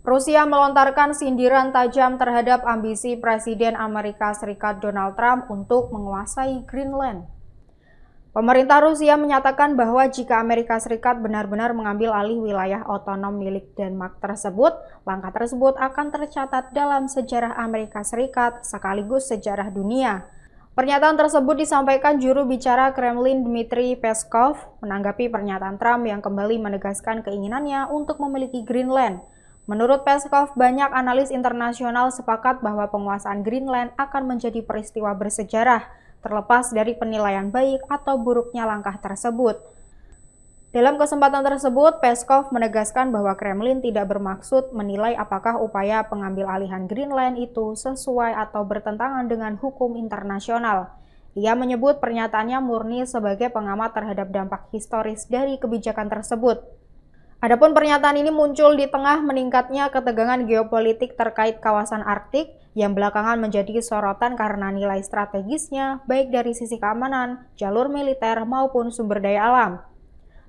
Rusia melontarkan sindiran tajam terhadap ambisi Presiden Amerika Serikat Donald Trump untuk menguasai Greenland. Pemerintah Rusia menyatakan bahwa jika Amerika Serikat benar-benar mengambil alih wilayah otonom milik Denmark tersebut, langkah tersebut akan tercatat dalam sejarah Amerika Serikat sekaligus sejarah dunia. Pernyataan tersebut disampaikan juru bicara Kremlin Dmitry Peskov menanggapi pernyataan Trump yang kembali menegaskan keinginannya untuk memiliki Greenland. Menurut Peskov, banyak analis internasional sepakat bahwa penguasaan Greenland akan menjadi peristiwa bersejarah, terlepas dari penilaian baik atau buruknya langkah tersebut. Dalam kesempatan tersebut, Peskov menegaskan bahwa Kremlin tidak bermaksud menilai apakah upaya pengambil alihan Greenland itu sesuai atau bertentangan dengan hukum internasional. Ia menyebut pernyataannya murni sebagai pengamat terhadap dampak historis dari kebijakan tersebut. Adapun pernyataan ini muncul di tengah meningkatnya ketegangan geopolitik terkait kawasan Arktik yang belakangan menjadi sorotan karena nilai strategisnya baik dari sisi keamanan, jalur militer maupun sumber daya alam.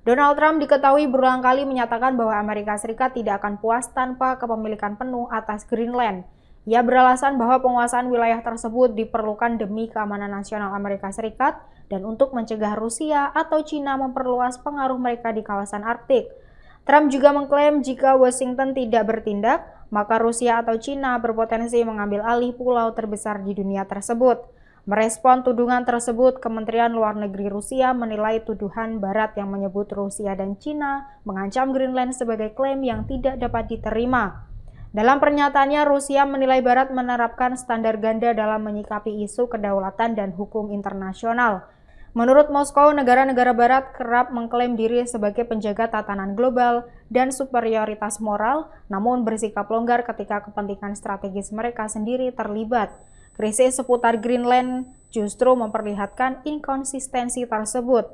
Donald Trump diketahui berulang kali menyatakan bahwa Amerika Serikat tidak akan puas tanpa kepemilikan penuh atas Greenland. Ia beralasan bahwa penguasaan wilayah tersebut diperlukan demi keamanan nasional Amerika Serikat dan untuk mencegah Rusia atau Cina memperluas pengaruh mereka di kawasan Arktik. Trump juga mengklaim jika Washington tidak bertindak, maka Rusia atau Cina berpotensi mengambil alih pulau terbesar di dunia tersebut. Merespon tudungan tersebut, Kementerian Luar Negeri Rusia menilai tuduhan Barat yang menyebut Rusia dan Cina mengancam Greenland sebagai klaim yang tidak dapat diterima. Dalam pernyataannya, Rusia menilai Barat menerapkan standar ganda dalam menyikapi isu kedaulatan dan hukum internasional. Menurut Moskow, negara-negara Barat kerap mengklaim diri sebagai penjaga tatanan global dan superioritas moral, namun bersikap longgar ketika kepentingan strategis mereka sendiri terlibat. Krisis seputar Greenland justru memperlihatkan inkonsistensi tersebut.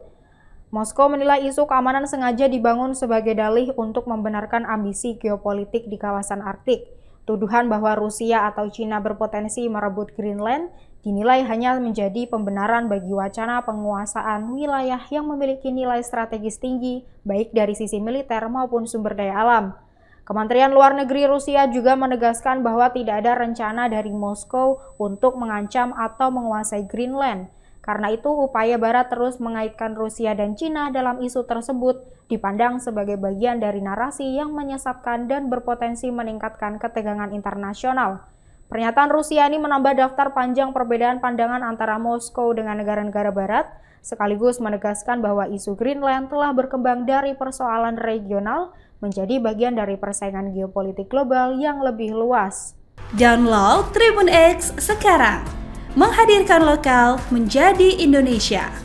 Moskow menilai isu keamanan sengaja dibangun sebagai dalih untuk membenarkan ambisi geopolitik di kawasan Arktik. Tuduhan bahwa Rusia atau Cina berpotensi merebut Greenland dinilai hanya menjadi pembenaran bagi wacana penguasaan wilayah yang memiliki nilai strategis tinggi, baik dari sisi militer maupun sumber daya alam. Kementerian Luar Negeri Rusia juga menegaskan bahwa tidak ada rencana dari Moskow untuk mengancam atau menguasai Greenland. Karena itu, upaya Barat terus mengaitkan Rusia dan Cina dalam isu tersebut dipandang sebagai bagian dari narasi yang menyesatkan dan berpotensi meningkatkan ketegangan internasional. Pernyataan Rusia ini menambah daftar panjang perbedaan pandangan antara Moskow dengan negara-negara Barat, sekaligus menegaskan bahwa isu Greenland telah berkembang dari persoalan regional menjadi bagian dari persaingan geopolitik global yang lebih luas. Download Tribun X sekarang, menghadirkan lokal menjadi Indonesia.